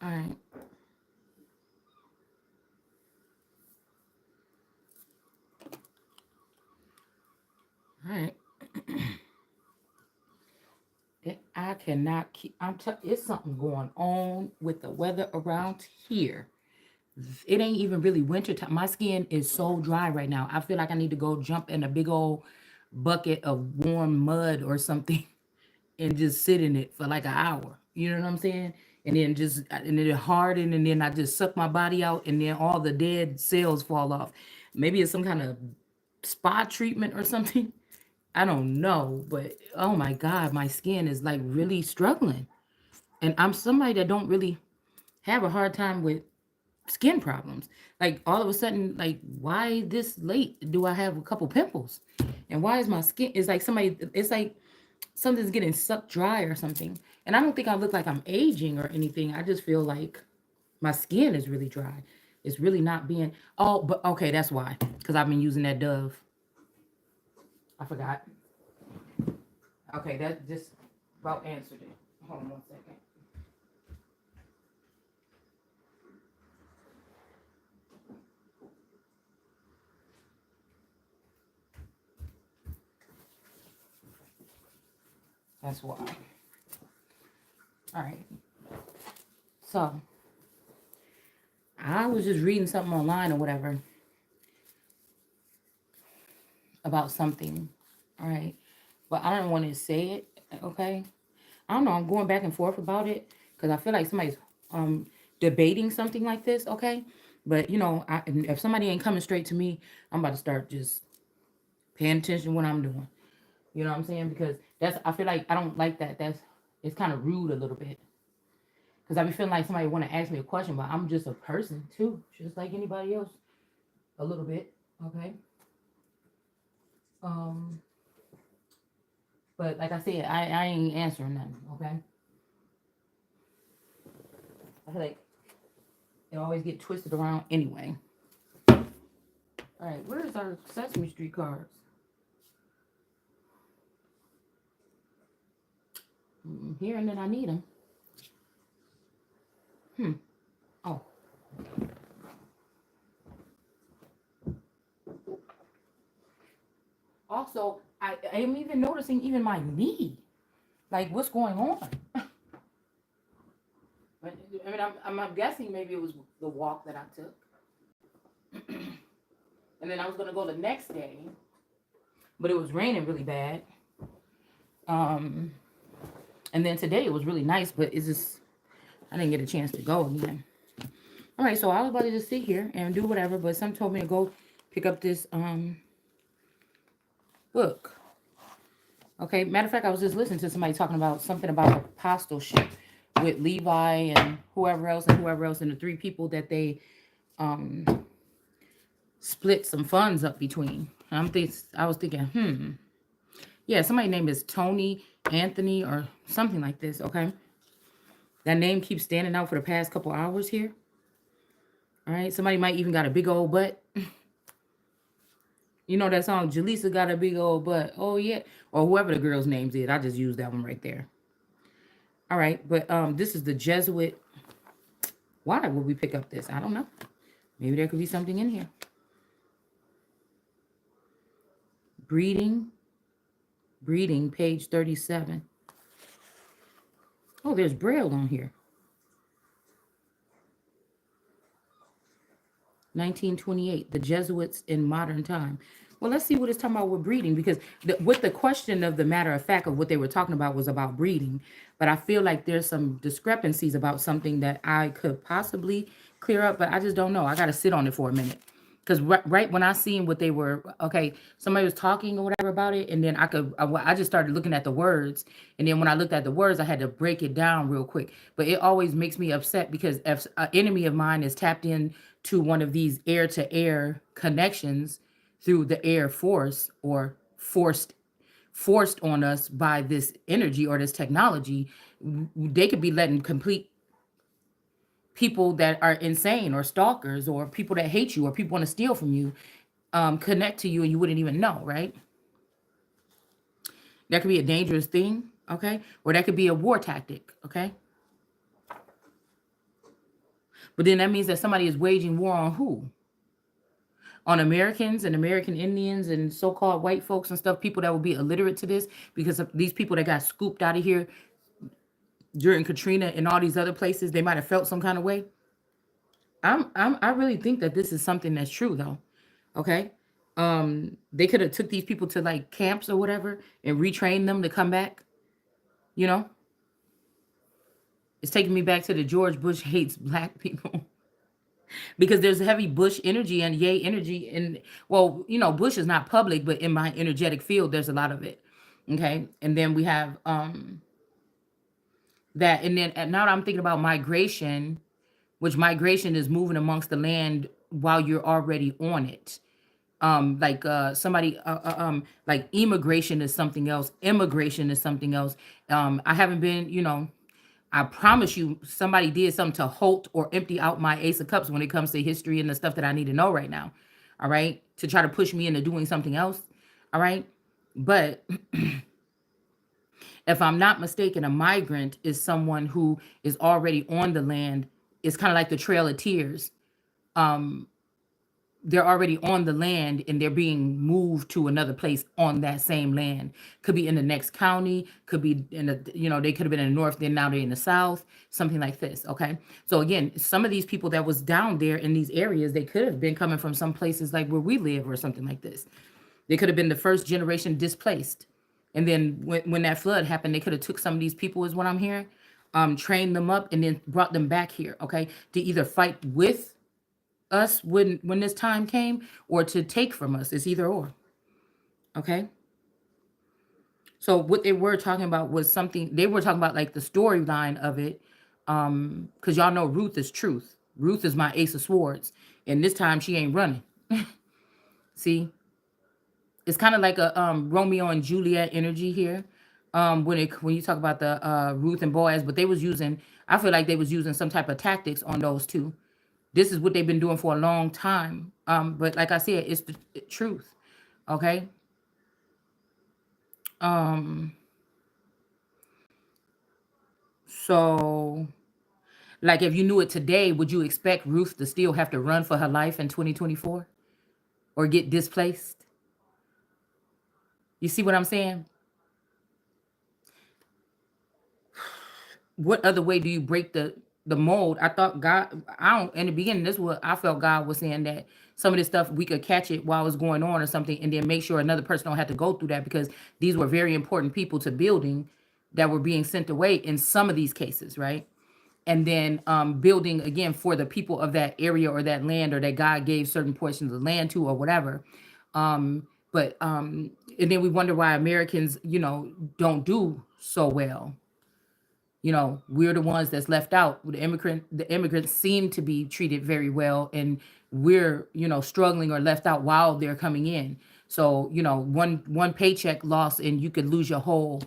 All right. All right. I cannot keep. It's something going on with the weather around here. It ain't even really winter time. My skin is so dry right now. I feel like I need to go jump in a big old bucket of warm mud or something and just sit in it for like an hour. You know what I'm saying? And then it harden and then I just suck my body out and then all the dead cells fall off. Maybe it's some kind of spa treatment or something. I don't know, but oh my god, my skin is like really struggling. And I'm somebody that don't really have a hard time with skin problems. Like all of a sudden, like why this late do I have a couple pimples? And why is my skin? It's like somebody. It's like something's getting sucked dry or something. And I don't think I look like I'm aging or anything. I just feel like my skin is really dry. It's really not being. Oh, but okay, that's why. Because I've been using that Dove. I forgot. Okay, that just about answered it. Hold on 1 second. That's why. All right. So I was just reading something online or whatever about something. All right. But I don't want to say it. Okay. I don't know. I'm going back and forth about it because I feel like somebody's um debating something like this. Okay. But if somebody ain't coming straight to me, I'm about to start just paying attention to what I'm doing. You know what I'm saying? Because I feel like I don't like that. It's kind of rude a little bit. Because I be feeling like somebody want to ask me a question, but I'm just a person too, just like anybody else, a little bit. Okay. Um, but like I said, I ain't answering nothing. Okay. I feel like it always get twisted around anyway. All right, where's our Sesame Street cards? Hearing that I need them. Hmm. Oh. Also, I am even noticing even my knee. Like, what's going on? I mean, I'm guessing maybe it was the walk that I took. And then I was gonna go the next day, but it was raining really bad. Um, and then today it was really nice, but it's just I didn't get a chance to go again. All right, so I was about to just sit here and do whatever, but some told me to go pick up this book. Okay, matter of fact, I was just listening to somebody talking about something about apostleship with Levi and whoever else, and the three people that they um split some funds up between. I was thinking, yeah, somebody's name is Tony Anthony or something like this. Okay, that name keeps standing out for the past couple hours here. All right, somebody might even got a big old butt. You know that song, Jaleesa got a big old butt. Oh yeah, or whoever the girl's names is. I just used that one right there. All right, but this is the Jesuit. Why would we pick up this? I don't know. Maybe there could be something in here. Breeding, page 37. Oh, there's Braille on here. 1928, the Jesuits in modern time. Well, let's see what it's talking about with breeding, because with the question of the matter of fact of what they were talking about was about breeding, but I feel like there's some discrepancies about something that I could possibly clear up, but I just don't know. I got to sit on it for a minute. Because right when I seen what they were, okay, somebody was talking or whatever about it, and then I just started looking at the words, and then when I looked at the words, I had to break it down real quick. But it always makes me upset because if an enemy of mine is tapped in to one of these air to air connections through the air force or forced on us by this energy or this technology, they could be letting complete people that are insane or stalkers or people that hate you or people want to steal from you connect to you and you wouldn't even know, right? That could be a dangerous thing, okay? Or that could be a war tactic, okay? But then that means that somebody is waging war on who? On Americans and American Indians and so-called white folks and stuff, people that will be illiterate to this because of these people that got scooped out of here during Katrina and all these other places, they might have felt some kind of way. I really think that this is something that's true though. Okay. They could have took these people to like camps or whatever and retrained them to come back. You know, it's taking me back to the George Bush hates black people because there's heavy Bush energy and yay energy. And well, Bush is not public, but in my energetic field, there's a lot of it. Okay. And then we have that. And then now that I'm thinking about migration, which migration is moving amongst the land while you're already on it. Like somebody like immigration is something else, immigration is something else. I haven't been, I promise you somebody did something to halt or empty out my ace of cups when it comes to history and the stuff that I need to know right now. All right, to try to push me into doing something else. All right, but if I'm not mistaken, a migrant is someone who is already on the land. It's kind of like the Trail of Tears. They're already on the land and they're being moved to another place on that same land. Could be in the next county, could be in the, they could have been in the north, then now they're in the south, something like this. Okay. So again, some of these people that was down there in these areas, they could have been coming from some places like where we live or something like this. They could have been the first generation displaced. And then when that flood happened, they could have took some of these people, is what I'm hearing, trained them up and then brought them back here, okay, to either fight with us when this time came or to take from us. It's either or. Okay. So what they were talking about was something they were talking about, like the storyline of it. Because y'all know Ruth is truth. Ruth is my ace of swords. And this time she ain't running. See? It's kind of like a Romeo and Juliet energy here. When you talk about the Ruth and Boaz, but I feel like they was using some type of tactics on those two. This is what they've been doing for a long time. But like I said, it's the truth. Okay. So like if you knew it today, would you expect Ruth to still have to run for her life in 2024 or get displaced? You see what I'm saying? What other way do you break the mold? I thought God, I don't, in the beginning, this is what I felt God was saying, that some of this stuff we could catch it while it's going on or something, and then make sure another person don't have to go through that, because these were very important people to building that were being sent away in some of these cases, right? And then building again for the people of that area or that land, or that God gave certain portions of the land to or whatever. But and then we wonder why Americans, don't do so well. We're the ones that's left out. The immigrants seem to be treated very well, and we're, struggling or left out while they're coming in. So, one paycheck loss and you could lose your whole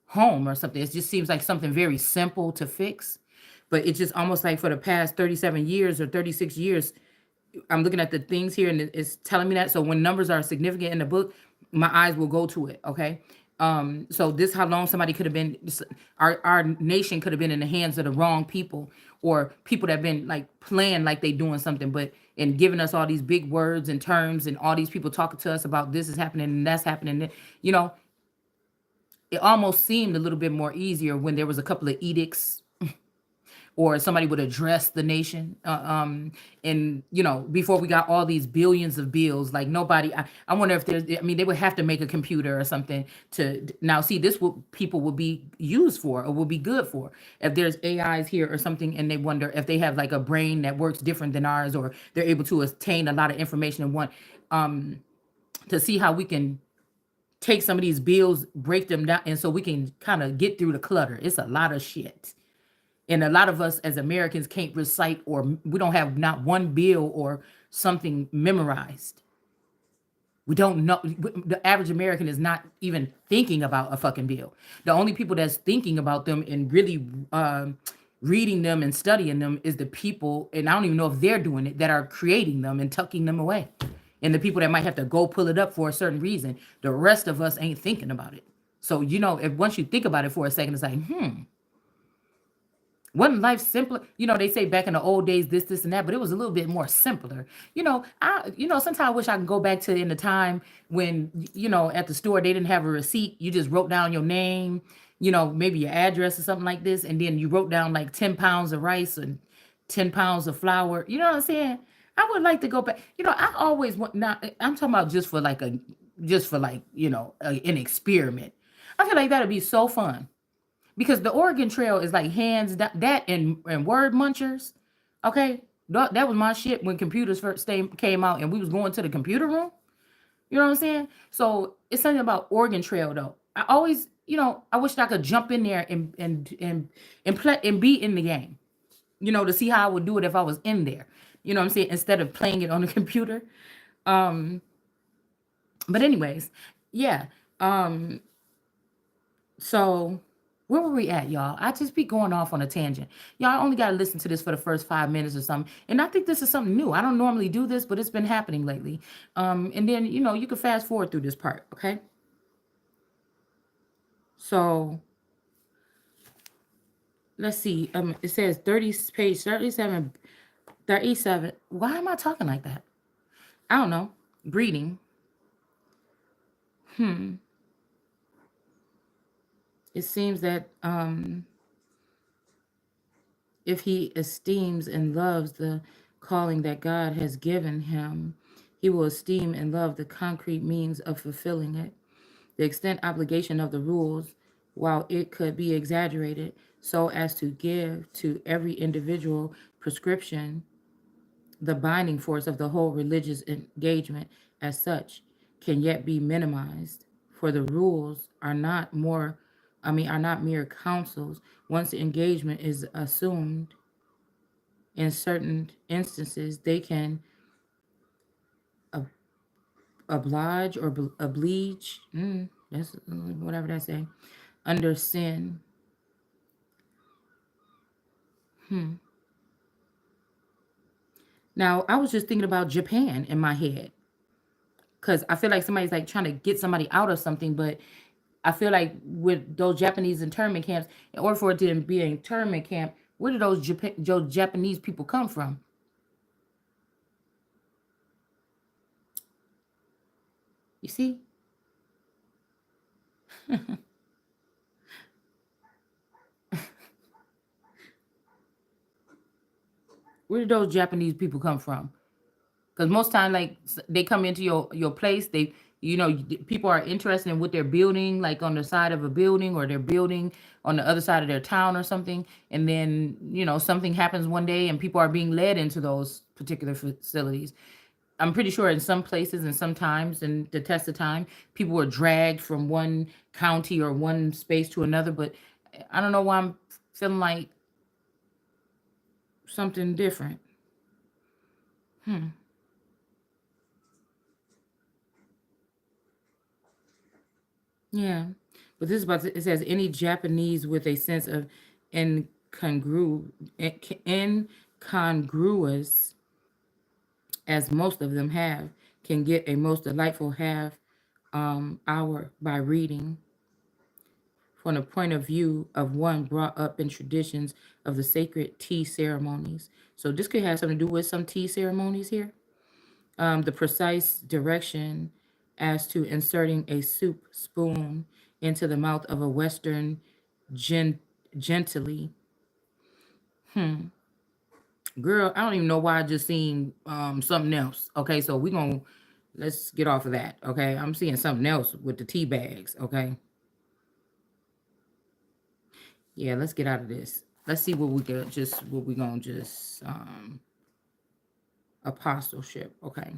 home or something. It just seems like something very simple to fix. But it's just almost like for the past 37 years or 36 years, I'm looking at the things here and it's telling me that. So when numbers are significant in the book, my eyes will go to it. Okay. So this how long somebody could have been, our nation could have been in the hands of the wrong people, or people that have been like playing like they doing something, but and giving us all these big words and terms, and all these people talking to us about this is happening and that's happening. You know, it almost seemed a little bit more easier when there was a couple of edicts, or somebody would address the nation. And before we got all these billions of bills, like nobody, I wonder if there's, I mean, they would have to make a computer or something to now see this, what people will be used for or will be good for. If there's AIs here or something, and they wonder if they have like a brain that works different than ours, or they're able to attain a lot of information in one, to see how we can take some of these bills, break them down, and so we can kind of get through the clutter. It's a lot of shit. And a lot of us as Americans can't recite, or we don't have not one bill or something memorized. We don't know. The average American is not even thinking about a fucking bill. The only people that's thinking about them and really reading them and studying them is the people, and I don't even know if they're doing it, that are creating them and tucking them away. And the people that might have to go pull it up for a certain reason. The rest of us ain't thinking about it. So, if once you think about it for a second, it's like, Wasn't life simpler? You know, they say back in the old days, this, and that, but it was a little bit more simpler. Sometimes I wish I could go back to in the time when, at the store, they didn't have a receipt. You just wrote down your name, maybe your address or something like this. And then you wrote down like 10 pounds of rice and 10 pounds of flour. You know what I'm saying? I would like to go back. I always want, not, I'm talking about just for like, an experiment. I feel like that'd be so fun because the Oregon Trail is like that and word munchers. Okay, that was my shit when computers first came out and we was going to the computer room. You know what I'm saying? So it's something about Oregon Trail though. I always, I wish I could jump in there and play and be in the game. To see how I would do it if I was in there. You know what I'm saying? Instead of playing it on the computer. Um, but anyways, yeah. Um, So, where were we at, y'all? I just be going off on a tangent. Y'all only got to listen to this for the first 5 minutes or something. And I think this is something new. I don't normally do this, but it's been happening lately. And then, you can fast forward through this part, okay? So, let's see. It says 30, page 37, 37. Why am I talking like that? I don't know. Breeding. Hmm. It seems that if he esteems and loves the calling that God has given him, he will esteem and love the concrete means of fulfilling it. The extent obligation of the rules, while it could be exaggerated so as to give to every individual prescription the binding force of the whole religious engagement as such, can yet be minimized, for the rules are not mere counsels. Once the engagement is assumed, in certain instances, they can ob- oblige or oblige, that's whatever that's saying, under sin. Hmm. Now, I was just thinking about Japan in my head because I feel like somebody's like trying to get somebody out of something, but I feel like with those Japanese internment camps, in order for it to be an internment camp, where do those Japanese people come from? You see, where do those Japanese people come from? Because most time, like they come into your place, people are interested in what they're building, like on the side of a building, or they're building on the other side of their town or something. And then something happens one day, and people are being led into those particular facilities. I'm pretty sure in some places and sometimes, in the test of time, people were dragged from one county or one space to another. But I don't know why I'm feeling like something different. Hmm. Yeah, but this is it says any Japanese with a sense of incongruous, as most of them have, can get a most delightful half hour by reading from the point of view of one brought up in traditions of the sacred tea ceremonies. So this could have something to do with some tea ceremonies here. The precise direction as to inserting a soup spoon into the mouth of a Western gen- gently. Hmm. Girl, I don't even know why I just seen something else. Okay, so let's get off of that. Okay, I'm seeing something else with the tea bags. Okay, yeah, let's get out of this. Let's see what we gonna just apostleship. Okay.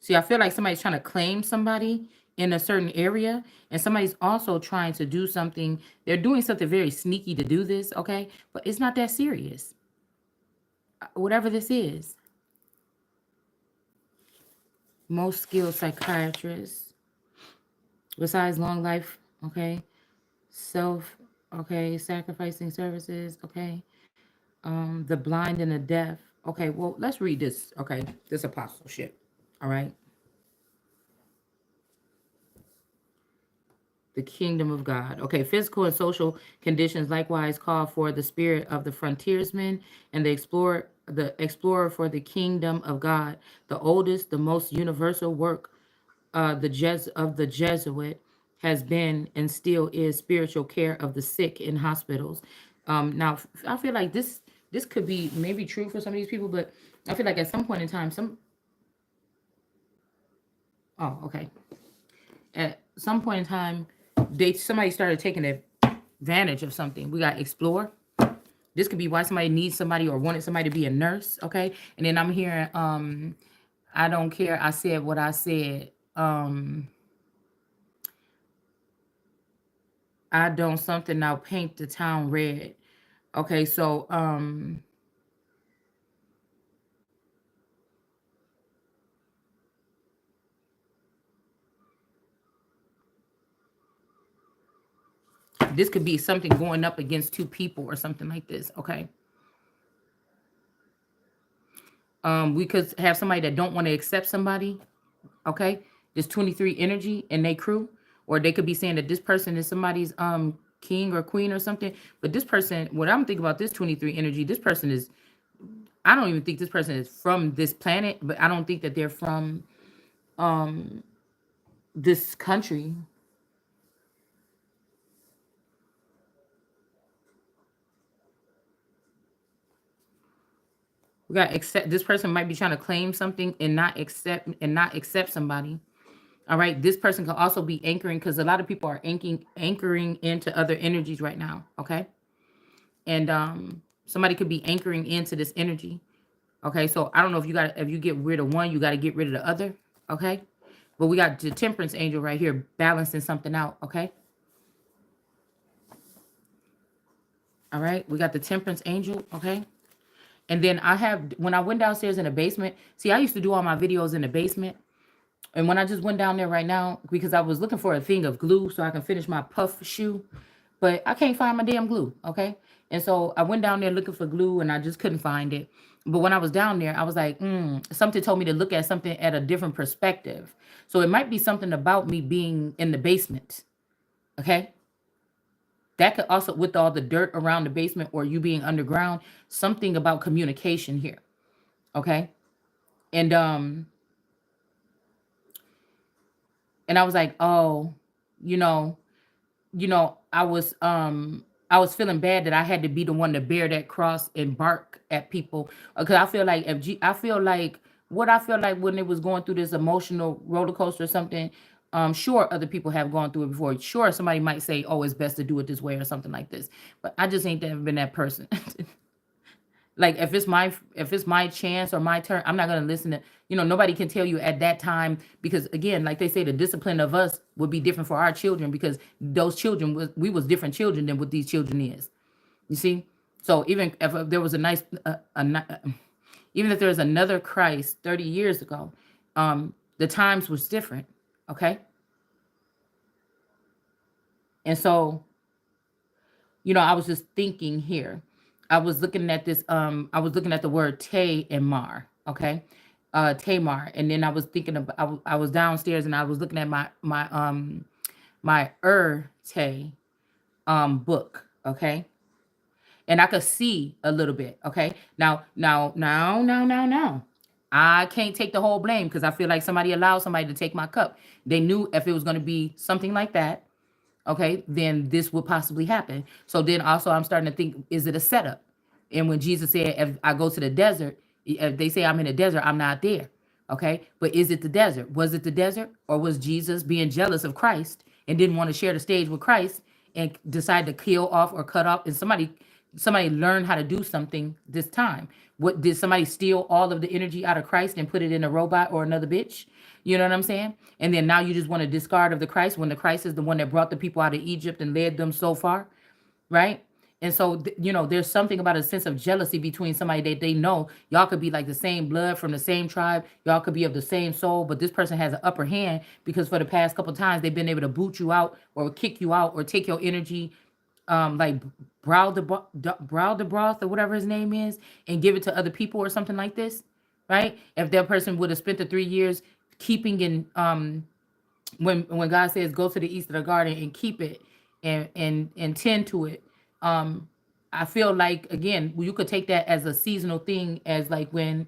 See, I feel like somebody's trying to claim somebody in a certain area, and somebody's also trying to do something. They're doing something very sneaky to do this, okay? But it's not that serious. Whatever this is, most skilled psychiatrists, besides long life, okay, self, okay, sacrificing services, okay, the blind and the deaf. Okay, well, let's read this, okay, this apostleship, all right? The kingdom of God. Okay, physical and social conditions likewise call for the spirit of the frontiersman and the explorer for the kingdom of God. The oldest, the most universal work of the Jesuit has been and still is spiritual care of the sick in hospitals. Now, I feel like this could be maybe true for some of these people, but I feel like at some point in time, okay, at some point in time, somebody started taking advantage of something. We got explore. This could be why somebody needs somebody or wanted somebody to be a nurse. Okay, and then I'm hearing, I don't care. I said what I said. I don't something now paint the town red. Okay, so this could be something going up against two people or something like this. Okay. We could have somebody that don't want to accept somebody. Okay, this 23 energy and they crew, or they could be saying that this person is somebody's king or queen or something. But this person, what I'm thinking about this 23 energy, this person is, I don't even think this person is from this planet, but I don't think that they're from this country. We got accept, this person might be trying to claim something and not accept somebody. All right, this person could also be anchoring, because a lot of people are anchoring into other energies right now. Okay, and somebody could be anchoring into this energy. Okay, so I don't know if you get rid of one, you got to get rid of the other. Okay, but we got the temperance angel right here balancing something out. Okay, all right, we got the temperance angel. Okay, and then when I went downstairs in the basement. See, I used to do all my videos in the basement. And when I just went down there right now, because I was looking for a thing of glue so I can finish my puff shoe, but I can't find my damn glue. Okay. And so I went down there looking for glue and I just couldn't find it. But when I was down there, I was like, something told me to look at something at a different perspective. So it might be something about me being in the basement. Okay. That could also, with all the dirt around the basement or you being underground, something about communication here. Okay. And and I was like, oh, you know, I was feeling bad that I had to be the one to bear that cross and bark at people, because I feel like I feel like what I feel like when it was going through this emotional roller coaster or something. Sure, other people have gone through it before. Sure, somebody might say, "Oh, it's best to do it this way" or something like this. But I just ain't ever been that person. Like if it's my chance or my turn, I'm not gonna listen to, nobody can tell you at that time, because again, like they say, the discipline of us would be different for our children, because those children we was different children than what these children is. You see? So even if there was a nice even if there was another Christ 30 years ago, the times was different. Okay. And so, I was just thinking here. I was looking at this, I was looking at the word Tay and Mar, okay? Tamar. And then I was thinking about, I was downstairs and I was looking at my Tay book, okay? And I could see a little bit, okay? Now. I can't take the whole blame, because I feel like somebody allowed somebody to take my cup. They knew if it was going to be something like that, okay, then this would possibly happen. So then also I'm starting to think, is it a setup? And when Jesus said, if I go to the desert, if they say I'm in the desert, I'm not there. Okay. But is it the desert? Was it the desert? Or was Jesus being jealous of Christ and didn't want to share the stage with Christ and decide to kill off or cut off? And somebody learned how to do something this time. What did somebody steal all of the energy out of Christ and put it in a robot or another bitch? You know what I'm saying? And then now you just want to discard of the Christ, when the Christ is the one that brought the people out of Egypt and led them so far, right? And so, there's something about a sense of jealousy between somebody that they know y'all could be like the same blood from the same tribe, y'all could be of the same soul, but this person has an upper hand because for the past couple times they've been able to boot you out or kick you out or take your energy, like brow the broth or whatever his name is, and give it to other people or something like this, right? If that person would have spent the 3 years keeping and when God says go to the east of the garden and keep it and tend to it. um I feel like again you could take that as a seasonal thing, as like when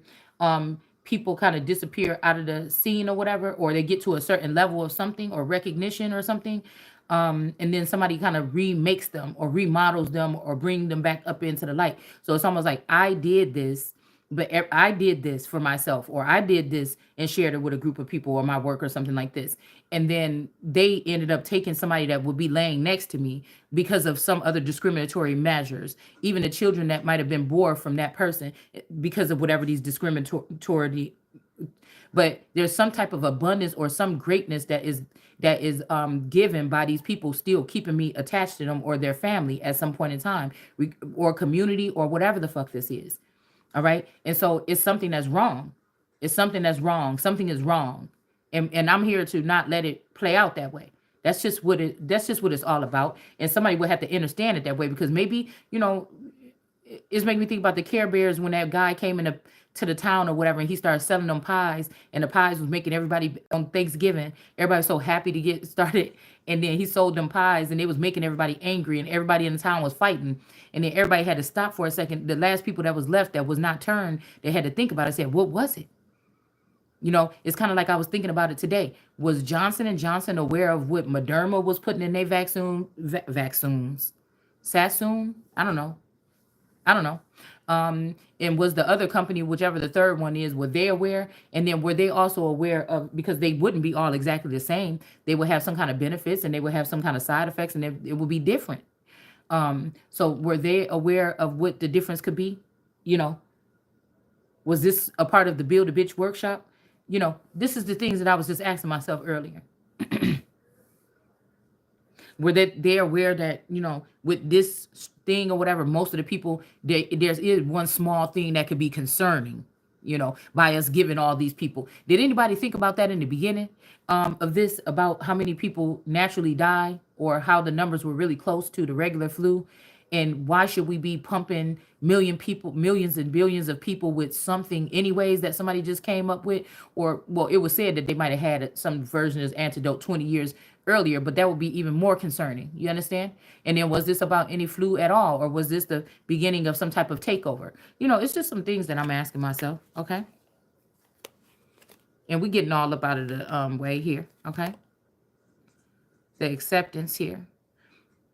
people kind of disappear out of the scene or whatever, or they get to a certain level of something or recognition or something, and then somebody kind of remakes them or remodels them or bring them back up into the light. So it's almost like I did this, but I did this for myself, or I did this and shared it with a group of people or my work or something like this. And then they ended up taking somebody that would be laying next to me because of some other discriminatory measures, even the children that might have been born from that person, because of whatever these discriminatory. But there's some type of abundance or some greatness that is given by these people still keeping me attached to them or their family at some point in time, or community or whatever the fuck this is. All right. And so it's something that's wrong. It's something that's wrong. Something is wrong. And I'm here to not let it play out that way. That's just what it's all about. And somebody would have to understand it that way, because maybe, it's making me think about the Care Bears when that guy came to the town or whatever, and he started selling them pies, and the pies was making everybody on Thanksgiving. Everybody was so happy to get started, and then he sold them pies, and it was making everybody angry, and everybody in the town was fighting, and then everybody had to stop for a second. The last people that was left that was not turned, they had to think about it. Said, what was it? It's kind of like I was thinking about it today. Was Johnson and Johnson aware of what Moderna was putting in their vaccines? Sassoon? I don't know. And was the other company, whichever the third one is, were they aware? And then were they also aware of, because they wouldn't be all exactly the same. They would have some kind of benefits and they would have some kind of side effects, and it would be different. So were they aware of what the difference could be? You know, was this a part of the Build a Bitch workshop? This is the things that I was just asking myself earlier. Were they aware that, with this thing or whatever, most of the people, there's is one small thing that could be concerning, by us giving all these people. Did anybody think about that in the beginning of this, about how many people naturally die, or how the numbers were really close to the regular flu? And why should we be pumping millions and billions of people with something anyways that somebody just came up with? Or, well, it was said that they might have had some version of antidote 20 years earlier, but that would be even more concerning. You understand? And then, was this about any flu at all, or was this the beginning of some type of takeover? It's just some things that I'm asking myself. Okay. And we getting all up out of the way here. Okay. The acceptance here.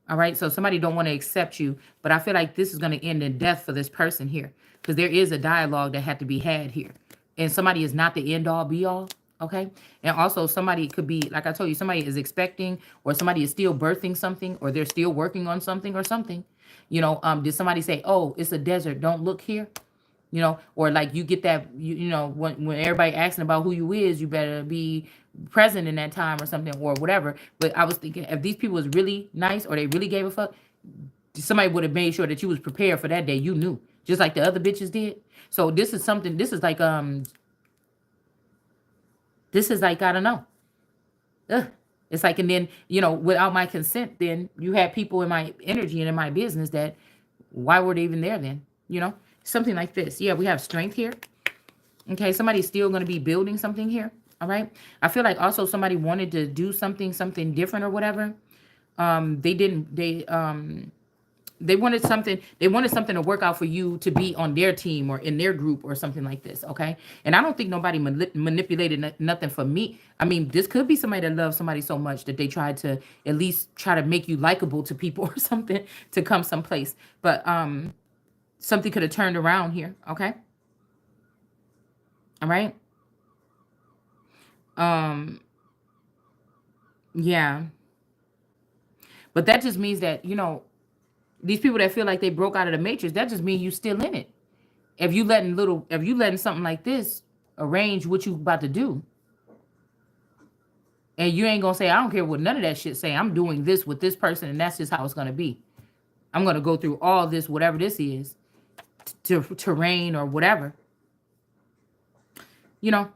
All right. So somebody don't want to accept you, but I feel like this is going to end in death for this person here, because there is a dialogue that had to be had here. And somebody is not the end all be all. Okay. And also somebody could be, like I told you, somebody is expecting, or somebody is still birthing something, or they're still working on something or something. Did somebody say, oh, it's a desert, don't look here? Or like you get that, when everybody asking about who you is, you better be present in that time or something or whatever. But I was thinking, if these people was really nice or they really gave a fuck, somebody would have made sure that you was prepared for that day. You knew, just like the other bitches did. So this is like I don't know. Ugh. It's like, and then, without my consent, then you had people in my energy and in my business that, why were they even there then? Something like this. Yeah, we have strength here. Okay, somebody's still going to be building something here. All right. I feel like also somebody wanted to do something different or whatever. They didn't, they wanted something to work out for you to be on their team or in their group or something like this. Okay. And I don't think nobody manipulated nothing for me. I mean, this could be somebody that loves somebody so much that they tried to at least try to make you likable to people or something to come someplace. But something could have turned around here. Okay. All right. Um, yeah. But that just means that, these people that feel like they broke out of the matrix, that just means you still in it. If you letting something like this arrange what you about to do, and you ain't gonna say, I don't care what none of that shit say, I'm doing this with this person, and that's just how it's gonna be. I'm gonna go through all this, whatever this is, to terrain or whatever. You know,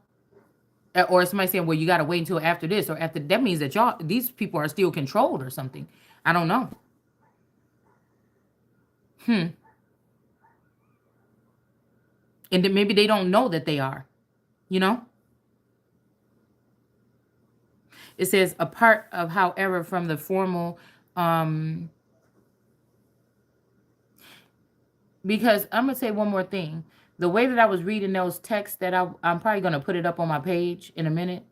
or somebody saying, well, you gotta wait until after this or after that, means that these people are still controlled or something. I don't know. Hmm. And then maybe they don't know that they are, you know? It says a part of, however, from the formal, um, because I'm gonna say one more thing. The way that I was reading those texts that I'm probably gonna put it up on my page in a minute.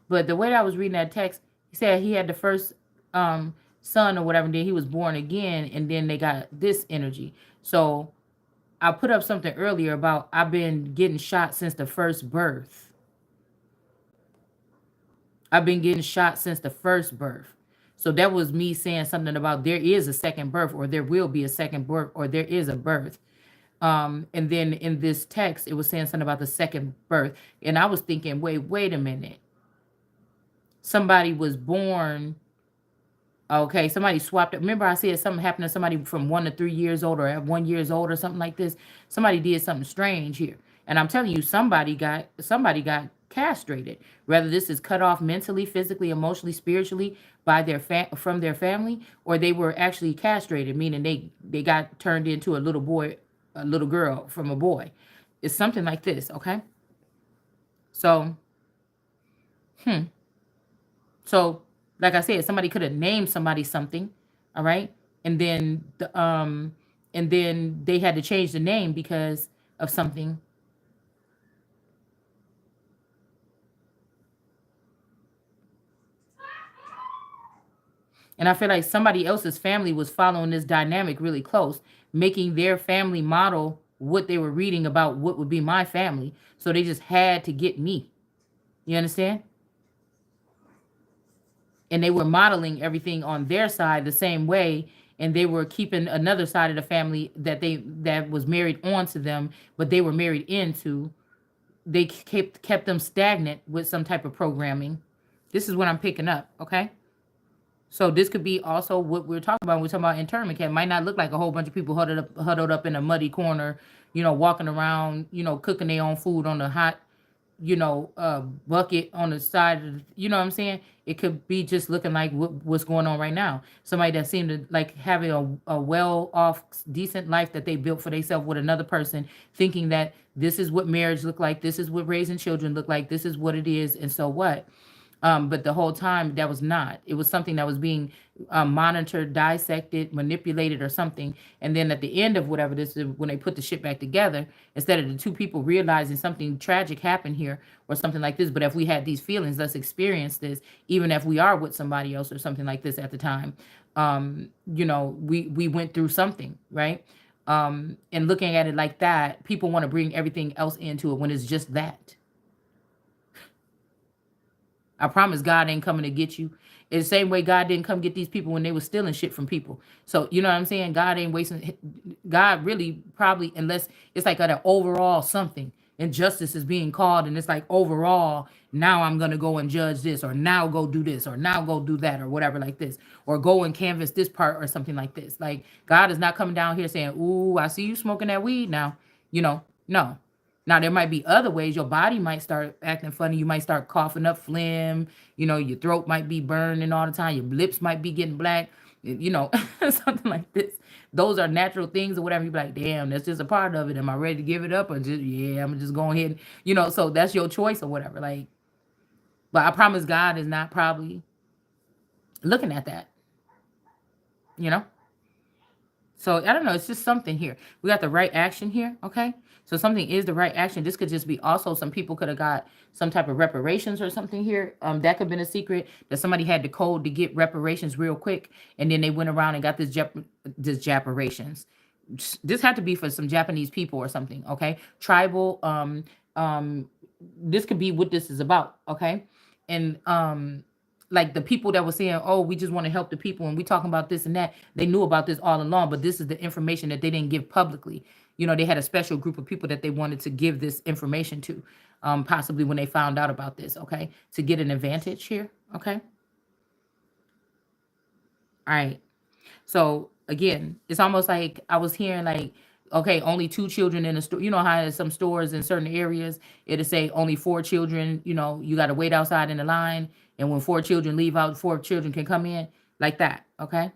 But the way that I was reading that text, he said he had the first um son or whatever, and then he was born again, and then they got this energy. So I put up something earlier about I've been getting shot since the first birth. I've been getting shot since the first birth. So that was me saying something about there is a second birth, or there will be a second birth, or there is a birth. And then in this text, it was saying something about the second birth. And I was thinking, wait a minute. Somebody was born. Okay, somebody swapped it. Remember, I said something happened to somebody from 1 to 3 years old, or at 1 years old, or something like this. Somebody did something strange here, and I'm telling you, somebody got castrated. Whether this is cut off mentally, physically, emotionally, spiritually by their from their family, or they were actually castrated, meaning they got turned into a little boy, a little girl from a boy. It's something like this. Okay, so hmm. So, like I said, somebody could have named somebody something, all right, and then they had to change the name because of something. And I feel like somebody else's family was following this dynamic really close, making their family model what they were reading about what would be my family. So they just had to get me. You understand? And they were modeling everything on their side the same way, and they were keeping another side of the family that was married onto them, but they were married into. They kept them stagnant with some type of programming. This is what I'm picking up. Okay. So this could be also what we're talking about. We're talking about internment camp. It might not look like a whole bunch of people huddled up in a muddy corner, walking around, cooking their own food on the hot, bucket on the side of you know what I'm saying? It could be just looking like what's going on right now. Somebody that seemed to like having a well off, decent life that they built for themselves with another person, thinking that this is what marriage look like, this is what raising children look like, this is what it is, and so what? But the whole time that was not. It was something that was being monitored, dissected, manipulated, or something. And then at the end of whatever this is, when they put the shit back together, instead of the two people realizing something tragic happened here or something like this, but if we had these feelings, let's experience this, even if we are with somebody else or something like this at the time. We went through something, right? And looking at it like that, people want to bring everything else into it when it's just that. I promise God ain't coming to get you. In the same way God didn't come get these people when they were stealing shit from people. So you know what I'm saying? God ain't wasting. God really probably, unless it's like an overall something, injustice is being called, and it's like overall. Now I'm gonna go and judge this, or now go do this, or now go do that, or whatever like this, or go and canvas this part, or something like this. Like God is not coming down here saying, "Ooh, I see you smoking that weed now." No. Now there might be other ways your body might start acting funny. You might start coughing up phlegm. Your throat might be burning all the time. Your lips might be getting black. Something like this. Those are natural things or whatever. You be like, damn, that's just a part of it. Am I ready to give it up or just yeah, I'm just going ahead. So that's your choice or whatever. Like, but I promise God is not probably looking at that. You know. So I don't know. It's just something here. We got the right action here. Okay. So something is the right action. This could just be also some people could have got some type of reparations or something here. That could have been a secret that somebody had the code to get reparations real quick, and then they went around and got this reparations. This had to be for some Japanese people or something. Okay, tribal. Um, this could be what this is about. Okay, and like the people that were saying, "Oh, we just want to help the people," and we talking about this and that. They knew about this all along, but this is the information that they didn't give publicly. They had a special group of people that they wanted to give this information to, possibly when they found out about this. Okay, to get an advantage here. Okay, all right. So again, it's almost like I was hearing like, okay, only two children in a store. You know how in some stores in certain areas it'll say only four children. You got to wait outside in the line, and when four children leave out, four children can come in like that. Okay.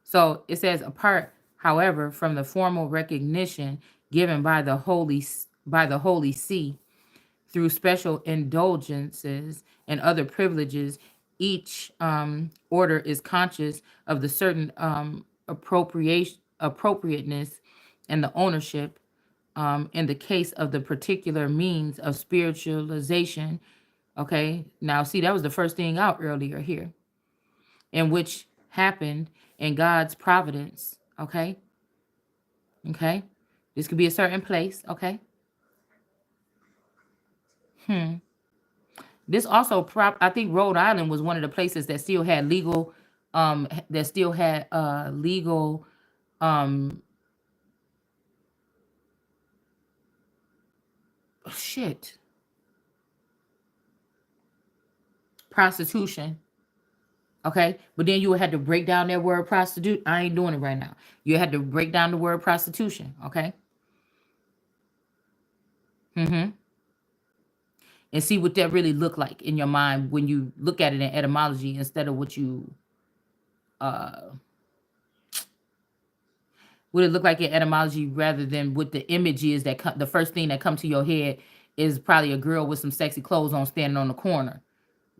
So it says apart, however, from the formal recognition given by the Holy See through special indulgences and other privileges each order is conscious of the certain appropriateness and the ownership in the case of the particular means of spiritualization. Okay, now see, that was the first thing out earlier here, in which happened in God's providence. Okay, okay, this could be a certain place. Okay, this also I think Rhode Island was one of the places that still had legal, legal, um, shit, prostitution. Okay, but then you had to break down that word prostitute. I ain't doing it right now. You had to break down the word prostitution. Okay. Mm-hmm. And see what that really looked like in your mind when you look at it in etymology instead of uh what it look like in etymology rather than what the image is that the first thing that come to your head is probably a girl with some sexy clothes on standing on the corner,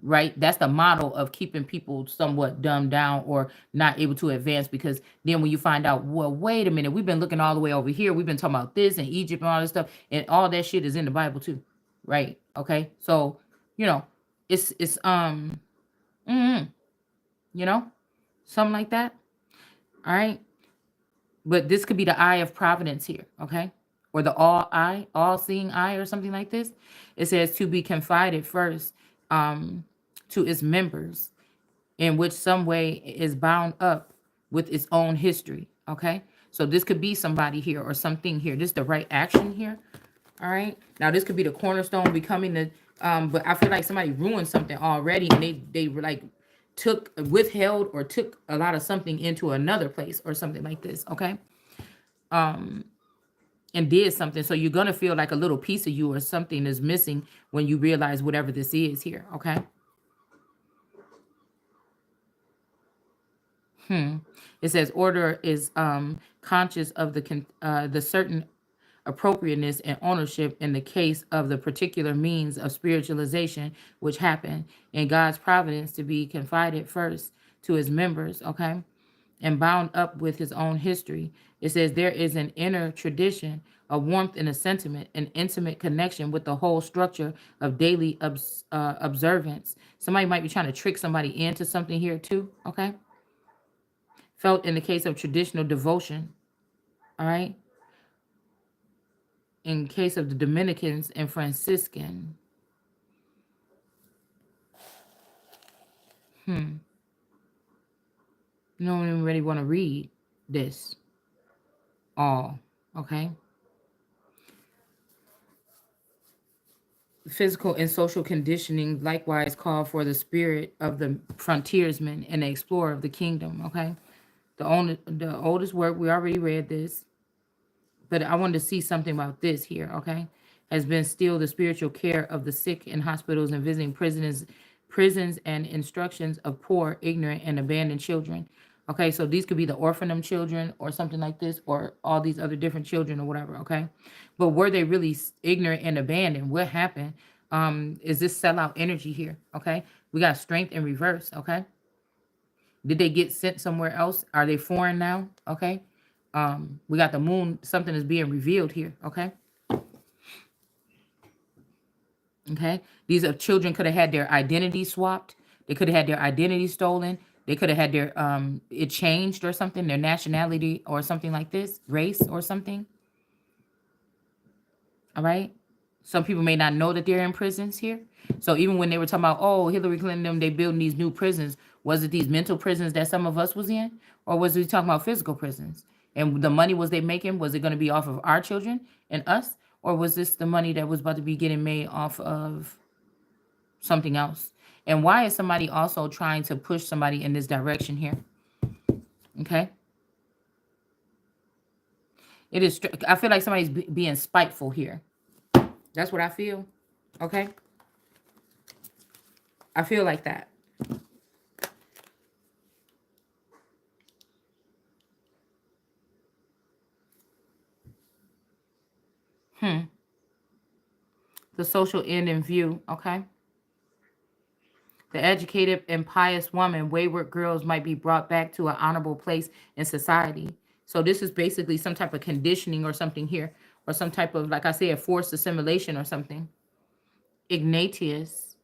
right? That's the model of keeping people somewhat dumbed down or not able to advance, because then when you find out, well, wait a minute, we've been looking all the way over here, we've been talking about this and Egypt and all this stuff, and all that shit is in the Bible too, right? Okay, so you know, it's mm, you know, something like that. All right. But this could be the eye of providence here, okay? Or the all eye, all seeing eye, or something like this. It says to be confided first um, to its members, in which some way is bound up with its own history, okay? So this could be somebody here or something here. This is the right action here, all right? Now this could be the cornerstone becoming the, but I feel like somebody ruined something already, and they were like withheld or took a lot of something into another place or something like this, okay? And did something. So you're gonna feel like a little piece of you or something is missing when you realize whatever this is here. Okay. It says order is conscious of the certain appropriateness and ownership in the case of the particular means of spiritualization which happened in God's providence to be confided first to his members. Okay. And bound up with his own history. It says there is an inner tradition, a warmth in a sentiment, an intimate connection with the whole structure of daily observance. Somebody might be trying to trick somebody into something here too, okay? Felt in the case of traditional devotion, all right? In case of the Dominicans and Franciscan. You don't even really want to read this all, okay? Physical and social conditioning likewise call for the spirit of the frontiersman and the explorer of the kingdom. Okay, the oldest work, we already read this, but I wanted to see something about this here. Okay, has been still the spiritual care of the sick in hospitals and visiting prisons and instructions of poor, ignorant, and abandoned children. Okay, so these could be the orphanum children or something like this, or all these other different children or whatever. Okay, but were they really ignorant and abandoned? What happened? Is this sellout energy here? Okay, we got strength in reverse. Okay, did they get sent somewhere else? Are they foreign now? Okay, we got the moon. Something is being revealed here. Okay. Okay. These are children could have had their identity swapped. They could have had their identity stolen. They could have had their it changed or something, their nationality or something like this, race or something. All right. Some people may not know that they're in prisons here. So even when they were talking about, oh, Hillary Clinton, they building these new prisons, was it these mental prisons that some of us was in? Or was we talking about physical prisons? And the money was they making, was it going to be off of our children and us? Or was this the money that was about to be getting made off of something else? And why is somebody also trying to push somebody in this direction here? Okay. It is, I feel like somebody's being spiteful here. That's what I feel. Okay. I feel like that. The social end in view. Okay. The educated and pious woman, wayward girls might be brought back to an honorable place in society. So this is basically some type of conditioning or something here, or some type of, like I said, forced assimilation or something. Ignatius.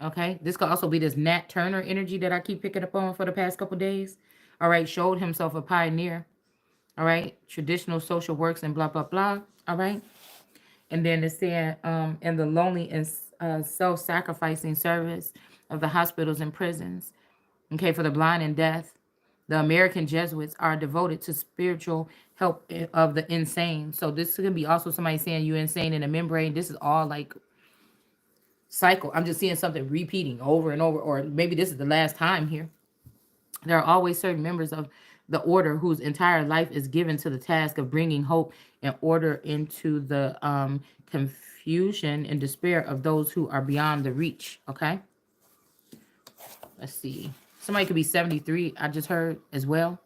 Okay, this could also be this Nat Turner energy that I keep picking up on for the past couple days. All right, showed himself a pioneer. All right, traditional social works and blah blah blah. All right, and then it's saying, and the lonely and self-sacrificing service of the hospitals and prisons. Okay, for the blind and deaf, the American Jesuits are devoted to spiritual help of the insane. So this could be also somebody saying you insane in a membrane. This is all like cycle. I'm just seeing something repeating over and over, or maybe this is the last time here. There are always certain members of the order whose entire life is given to the task of bringing hope and order into the confusion and despair of those who are beyond the reach. Okay, let's see. Somebody could be 73. I just heard as well,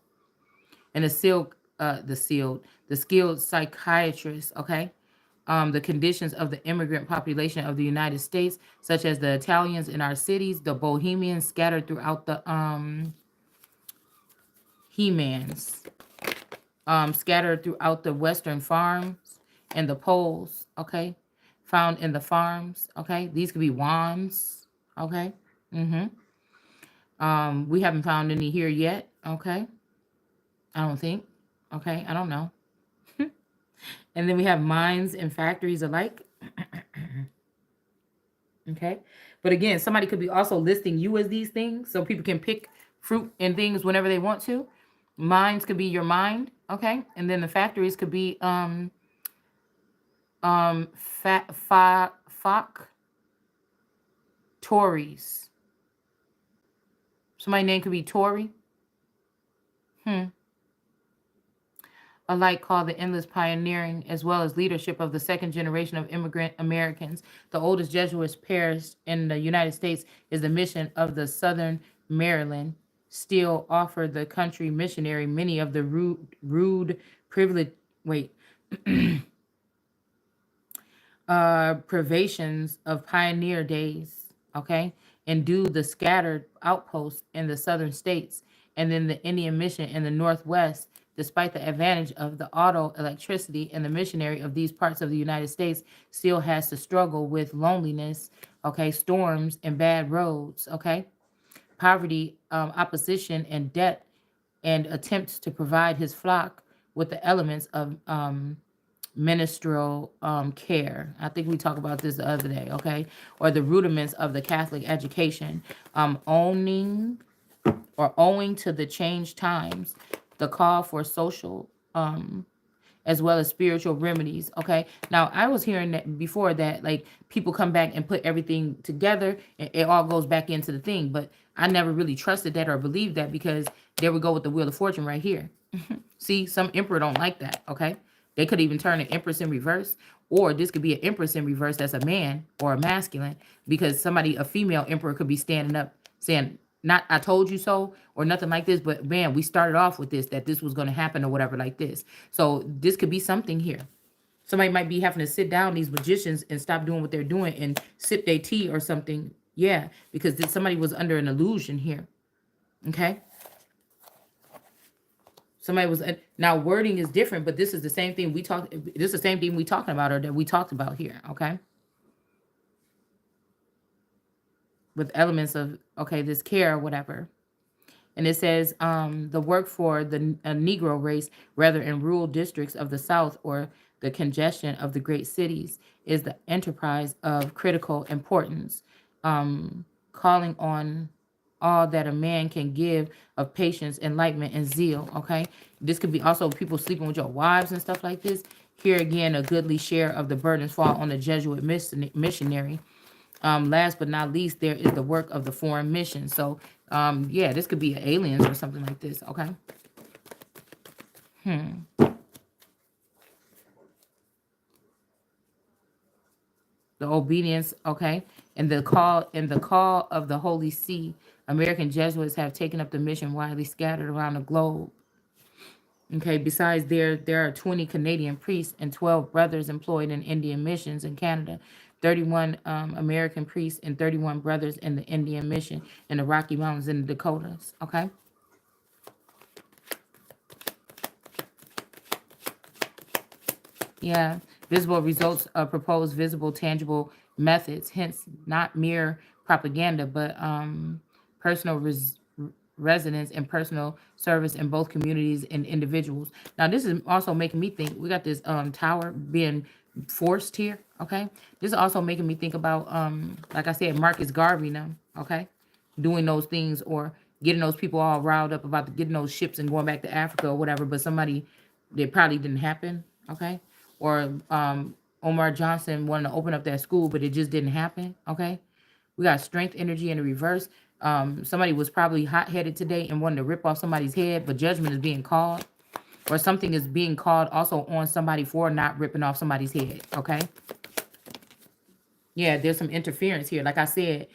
and the skilled psychiatrist. Okay, the conditions of the immigrant population of the United States, such as the Italians in our cities, the Bohemians scattered throughout the He-mans scattered throughout the western farms, and the Poles, okay, found in the farms, okay. These could be wands, okay. Mm-hmm. We haven't found any here yet, okay. I don't think, okay. I don't know. And then we have mines and factories alike. Okay. But again, somebody could be also listing you as these things so people can pick fruit and things whenever they want to. Mines could be your mind, okay? And then the factories could be Tories. Somebody's name could be Tory. Hmm. Alike called the endless pioneering as well as leadership of the second generation of immigrant Americans. The oldest Jesuit parish in the United States is the mission of the Southern Maryland. Still offer the country missionary many of the rude privilege. Wait, privations of pioneer days, okay, and do the scattered outposts in the southern states, and then the Indian mission in the Northwest, despite the advantage of the auto electricity, and the missionary of these parts of the United States still has to struggle with loneliness, okay, storms and bad roads, okay, poverty, opposition, and debt, and attempts to provide his flock with the elements of ministerial care. I think we talked about this the other day, okay? Or the rudiments of the Catholic education, owing to the changed times, the call for social as well as spiritual remedies. Okay. Now I was hearing that before that like people come back and put everything together and it all goes back into the thing. But I never really trusted that or believed that because there we go with the Wheel of Fortune right here. See, some emperor don't like that. Okay. They could even turn an empress in reverse, or this could be an empress in reverse that's a man or a masculine, because somebody, a female emperor, could be standing up saying, not I told you so or nothing like this, but man, we started off with this, that this was going to happen or whatever like this. So this could be something here. Somebody might be having to sit down, these magicians, and stop doing what they're doing and sip their tea or something. Yeah, because somebody was under an illusion here. Okay. Somebody was now wording is different, but this is the same thing we talked. This is the same thing we talking about or that we talked about here. Okay. With elements of okay, this care or whatever. And it says the work for the Negro race, rather in rural districts of the South or the congestion of the great cities, is the enterprise of critical importance, calling on all that a man can give of patience, enlightenment, and zeal. Okay, this could be also people sleeping with your wives and stuff like this. Here again, a goodly share of the burdens fall on the Jesuit missionary. Last but not least, there is the work of the foreign mission. So, yeah, this could be aliens or something like this. Okay. The obedience. Okay, and the call of the Holy See. American Jesuits have taken up the mission widely scattered around the globe. Okay. Besides, there are 20 Canadian priests and 12 brothers employed in Indian missions in Canada. 31 American priests, and 31 brothers in the Indian mission in the Rocky Mountains in the Dakotas. Okay. Yeah. Visible results of proposed visible, tangible methods, hence not mere propaganda, but personal residence and personal service in both communities and individuals. Now, this is also making me think we got this tower being forced here. Okay. This is also making me think about like I said, Marcus Garvey now, okay, doing those things or getting those people all riled up about getting those ships and going back to Africa or whatever, but somebody it probably didn't happen, okay? Or Omar Johnson wanted to open up that school, but it just didn't happen, okay? We got strength energy in the reverse. Somebody was probably hot-headed today and wanted to rip off somebody's head, but judgment is being called, or something is being called also on somebody for not ripping off somebody's head, okay? Yeah, there's some interference here. Like I said,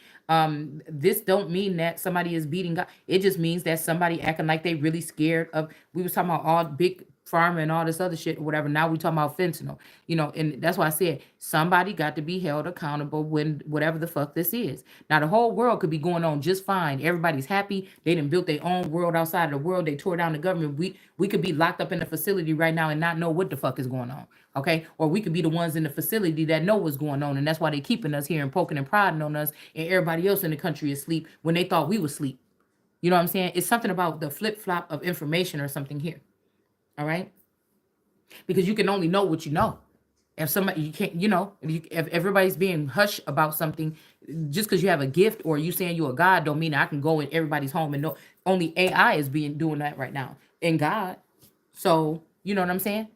this don't mean that somebody is beating God. It just means that somebody acting like they really scared of. We was talking about all big pharma and all this other shit or whatever. Now we talking about fentanyl, and that's why I said somebody got to be held accountable when whatever the fuck this is. Now the whole world could be going on just fine. Everybody's happy. They done built their own world outside of the world. They tore down the government. We could be locked up in a facility right now and not know what the fuck is going on. Okay, or we could be the ones in the facility that know what's going on, and that's why they keeping us here and poking and prodding on us, and everybody else in the country is asleep when they thought we was asleep. You know what I'm saying? It's something about the flip flop of information or something here. All right, because you can only know what you know. If somebody you can't, if everybody's being hush about something, just because you have a gift or you saying you a god, don't mean I can go in everybody's home and know. Only AI is being doing that right now, and God. So you know what I'm saying?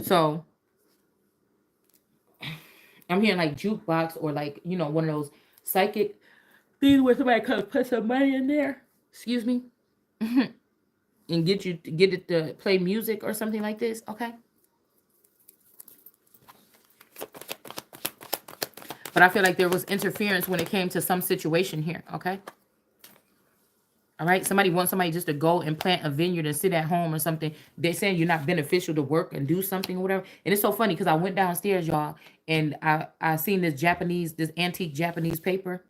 So I'm hearing like jukebox or like, one of those psychic things where somebody could put some money in there. Excuse me. And get it to play music or something like this. Okay. But I feel like there was interference when it came to some situation here. Okay. All right. Somebody wants somebody just to go and plant a vineyard and sit at home or something. They're saying you're not beneficial to work and do something or whatever. And it's so funny because I went downstairs, y'all, and I seen this antique Japanese paper.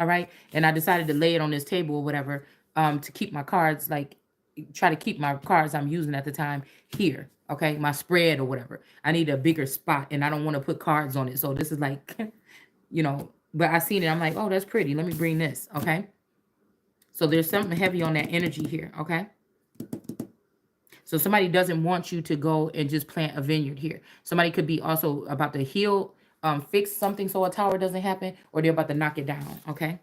All right. And I decided to lay it on this table or whatever, to keep my cards, like try to keep my cards I'm using at the time here. Okay. My spread or whatever. I need a bigger spot and I don't want to put cards on it. So this is like, but I seen it. I'm like, oh, that's pretty. Let me bring this. Okay. So there's something heavy on that energy here. Okay. So somebody doesn't want you to go and just plant a vineyard here. Somebody could be also about to heal, fix something so a tower doesn't happen, or they're about to knock it down. Okay.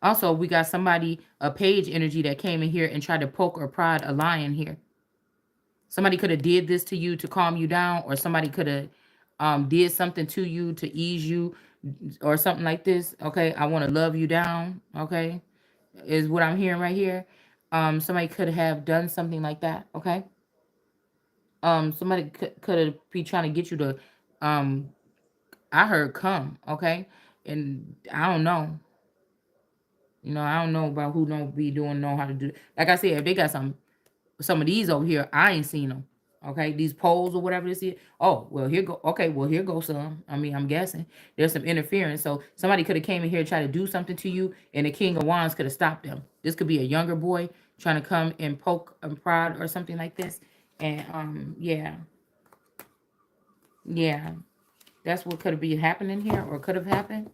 Also, we got somebody, a page energy that came in here and tried to poke or prod a lion here. Somebody could have did this to you to calm you down, or somebody could have did something to you to ease you or something like this. Okay, I want to love you down. Okay, is what I'm hearing right here. Somebody could have done something like that. Okay. Somebody could have be trying to get you to I heard come. Okay. And I don't know. I don't know about who don't be doing know how to do. Like I said, if they got some of these over here, I ain't seen them. Okay, these poles or whatever this is. Oh, well, here go. Okay, well, here goes some. I mean, I'm guessing there's some interference. So somebody could have came in here and tried to do something to you, and the King of Wands could have stopped them. This could be a younger boy trying to come and poke and prod or something like this. And yeah, yeah, that's what could have been happening here or could have happened.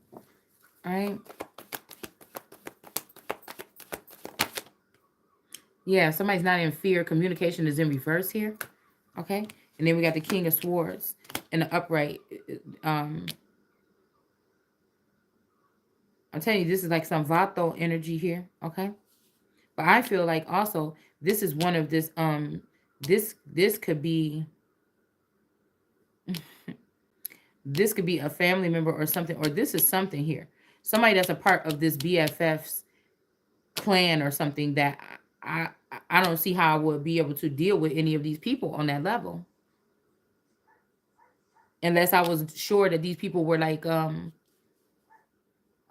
All right. Yeah, somebody's not in fear. Communication is in reverse here. Okay. And then we got the King of Swords and the upright. I'm telling you, this is like some Vato energy here. Okay. But I feel like also this is one of this, this could be, this could be a family member or something, or this is something here. Somebody that's a part of this BFF's clan or something that I I don't see how I would be able to deal with any of these people on that level. Unless I was sure that these people were like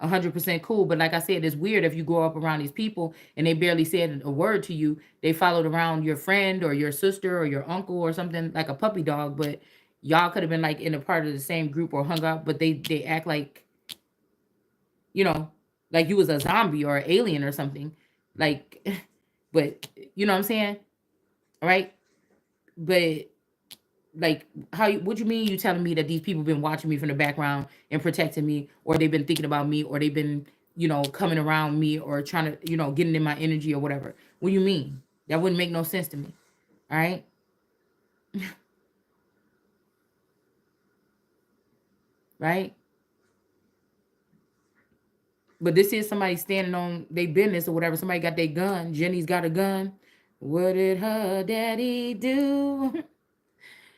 100% cool. But like I said, it's weird if you grow up around these people and they barely said a word to you. They followed around your friend or your sister or your uncle or something like a puppy dog, but y'all could have been like in a part of the same group or hung out, but they act like, you know, like you was a zombie or an alien or something. Like, but you know what I'm saying? Right? But like what you mean you telling me that these people been watching me from the background and protecting me, or they've been thinking about me, or they've been, coming around me or trying to, getting in my energy or whatever? What do you mean? That wouldn't make no sense to me. All right. Right. But this is somebody standing on their business or whatever. Somebody got their gun. Jenny's got a gun. What did her daddy do?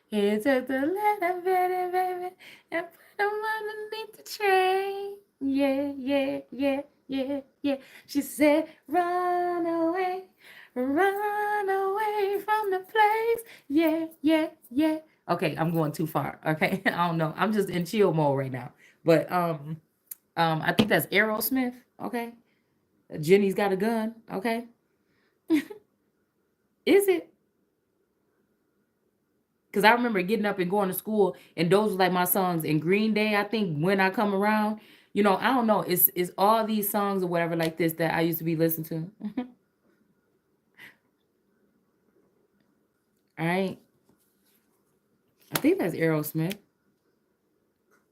He took the letter, baby, and put them underneath the train. Yeah, yeah, yeah, yeah, yeah. She said, run away from the place. Yeah, yeah, yeah. Okay, I'm going too far. Okay, I don't know. I'm just in chill mode right now. But I think that's Aerosmith. Okay, Jenny's got a gun. Okay, is it? Because I remember getting up and going to school, and those were like my songs. And Green Day, I think, When I Come Around, I don't know. It's all these songs or whatever like this that I used to be listening to. All right. I think that's Aerosmith.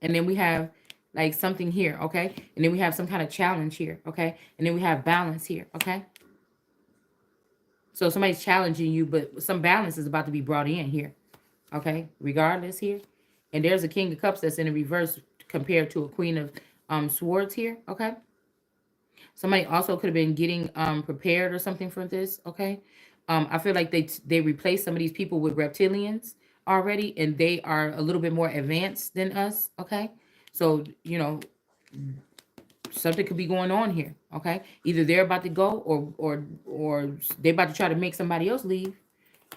And then we have like something here, okay? And then we have some kind of challenge here, okay? And then we have balance here, okay? So somebody's challenging you, but some balance is about to be brought in here, okay? Regardless here. And there's a King of Cups that's in a reverse compared to a Queen of Swords here, okay? Somebody also could have been getting prepared or something for this, okay? I feel like they replaced some of these people with reptilians already, and they are a little bit more advanced than us, okay? So, something could be going on here, okay? Either they're about to go or they're about to try to make somebody else leave.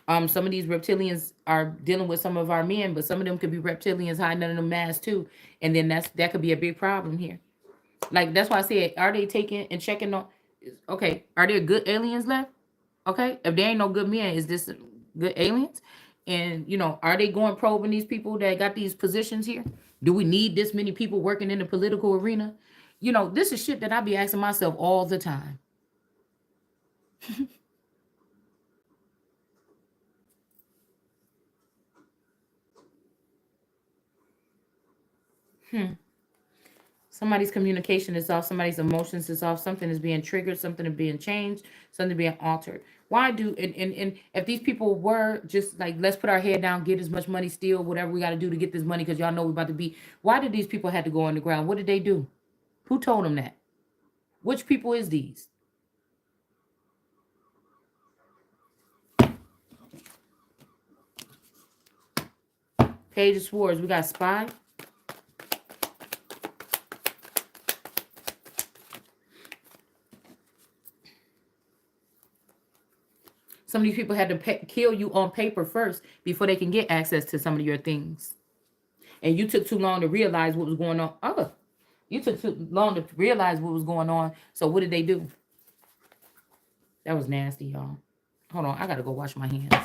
Some of these reptilians are dealing with some of our men, but some of them could be reptilians hiding under the mask too. And then that could be a big problem here. Like that's why I said, are they taking and checking on? Okay, are there good aliens left? Okay, if there ain't no good men, is this good aliens? And are they going probing these people that got these positions here? Do we need this many people working in the political arena? This is shit that I be asking myself all the time. Hmm. Somebody's communication is off. Somebody's emotions is off. Something is being triggered. Something is being changed. Something being altered. Why do and if these people were just like, let's put our head down, get as much money, steal whatever we got to do to get this money because y'all know we're about to be. Why did these people have to go on the ground? What did they do? Who told them that? Which people is these? Page of Swords. We got spy. Some of these people had to kill you on paper first before they can get access to some of your things. And you took too long to realize what was going on. Oh, you took too long to realize what was going on. So what did they do? That was nasty, y'all. Hold on. I got to go wash my hands.